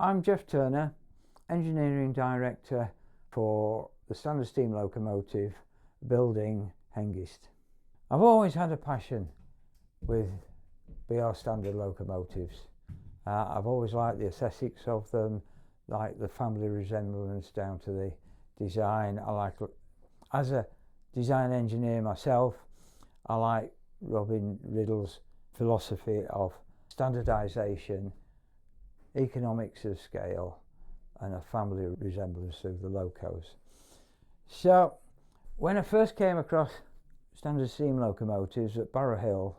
I'm Geoff Turner, Engineering Director for the Standard Steam Locomotive building Hengist. I've always had a passion with BR standard locomotives. I've always liked the aesthetics of them, like the family resemblance down to the design. As a design engineer myself, I like Robin Riddle's philosophy of standardisation, economics of scale, and a family resemblance of the locos. So when I first came across standard steam locomotives at Barrow Hill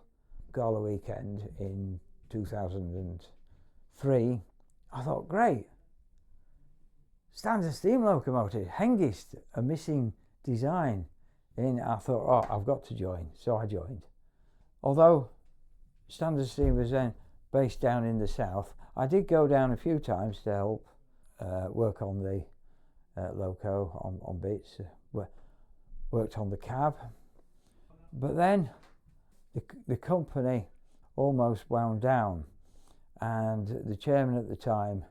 Gala weekend in 2003, I thought, great, standard steam locomotive, Hengist, a missing design. And I thought, oh, I've got to join. So I joined. Although standard steam was then based down in the south, I did go down a few times to help work on the loco, on bits, worked on the cab. But then the company almost wound down, and the chairman at the time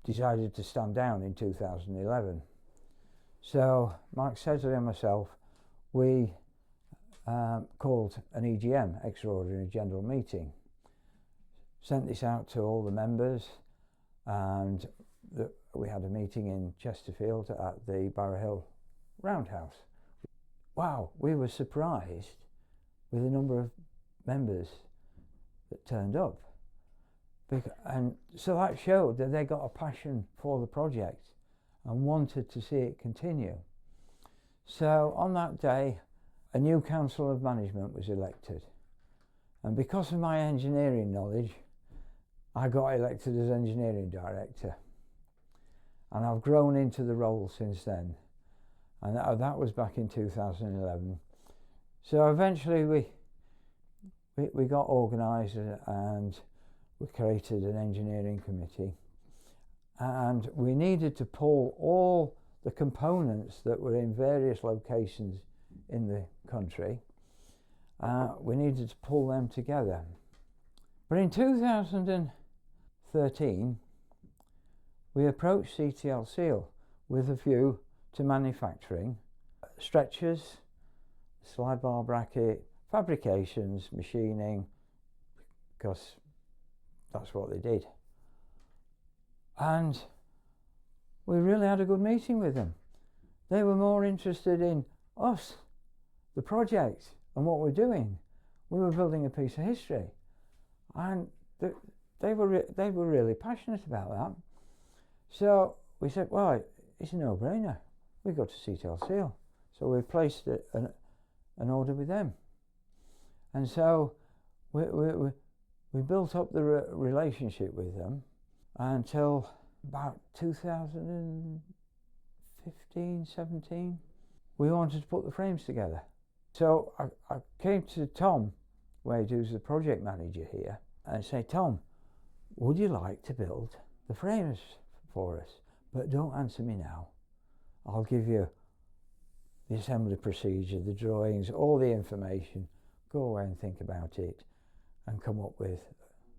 decided to stand down in 2011. So Mark Sedgley and myself, we called an EGM, Extraordinary General Meeting, sent this out to all the members, and we had a meeting in Chesterfield at the Barrow Hill Roundhouse. Wow, we were surprised with the number of members that turned up. And so that showed that they got a passion for the project and wanted to see it continue. So on that day, a new council of management was elected. And because of my engineering knowledge, I got elected as engineering director. And I've grown into the role since then. And that was back in 2011. So eventually we got organised and we created an engineering committee. And we needed to pull all the components that were in various locations in the country. We needed to pull them together. But in 2013, we approached CTL Seal with a view to manufacturing stretchers, slide bar bracket, fabrications, machining, because that's what they did. And we really had a good meeting with them. They were more interested in us, the project, and what we're doing. We were building a piece of history, and they were really passionate about that. So we said, well, it's a no-brainer. We go to CTL Seal. So we placed an order with them, and so we built up the relationship with them until about 2015, 17. We wanted to put the frames together. So I came to Tom Wade, who's the project manager here, and said, Tom, would you like to build the frames for us? But don't answer me now. I'll give you the assembly procedure, the drawings, all the information. Go away and think about it and come up with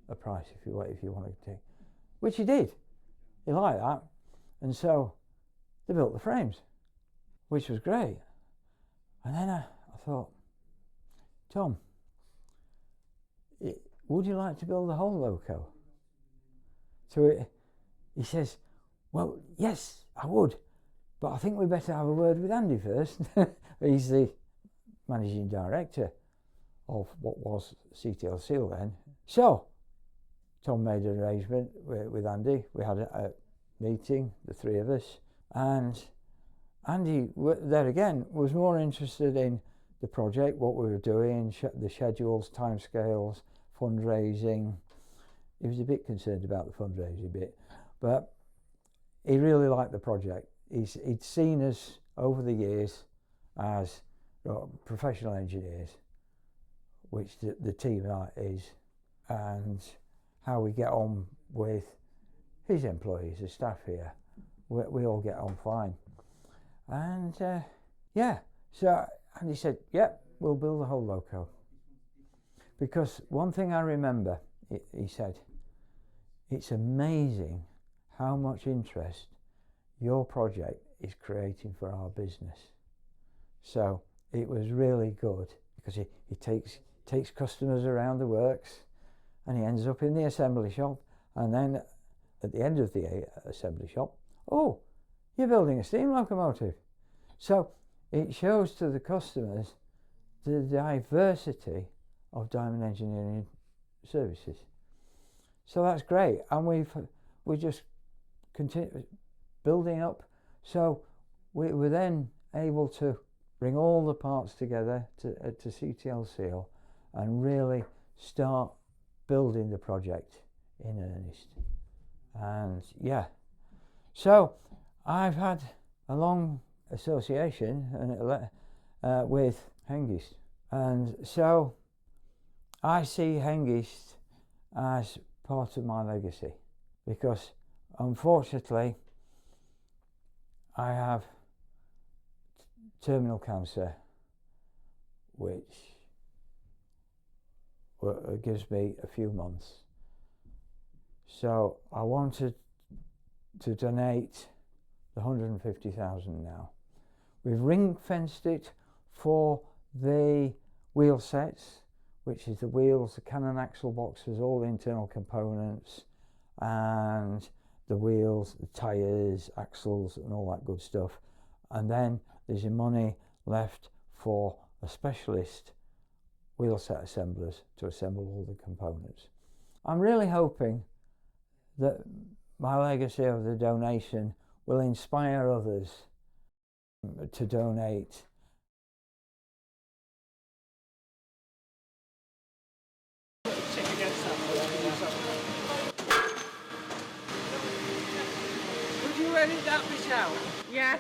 a price if you want to take. Which he did. He liked that. And so they built the frames, which was great. And then I thought, Tom, would you like to build the whole loco? So he says, well, yes, I would, but I think we better have a word with Andy first. He's the managing director of what was CTL Seal then. So Tom made an arrangement with Andy. We had a meeting, the three of us, and Andy, there again, was more interested in the project, what we were doing, the schedules, timescales, fundraising. He was a bit concerned about the fundraising bit, but he really liked the project. He'd seen us over the years as professional engineers, which the team is, and how we get on with his employees, the staff here. We all get on fine. And yeah, so and he said, yep, we'll build the whole loco. Because one thing I remember, he said, it's amazing how much interest your project is creating for our business. So it was really good, because he takes customers around the works, and he ends up in the assembly shop, and then at the end of the assembly shop, oh, you're building a steam locomotive. So it shows to the customers the diversity of Diamond Engineering services. So that's great, and we just continue building up. So we were then able to bring all the parts together to CTL Seal and really start building the project in earnest. And yeah, so I've had a long association with Hengist, and so I see Hengist as part of my legacy, because unfortunately I have terminal cancer, which gives me a few months. So I wanted to donate the 150,000 now. We've ring-fenced it for the wheel sets, which is the wheels, the cannon axle boxes, all the internal components, and the wheels, the tyres, axles, and all that good stuff. And then there's your money left for a specialist wheel set assemblers to assemble all the components. I'm really hoping that my legacy of the donation will inspire others to donate. Would you edit that bit out? Yeah.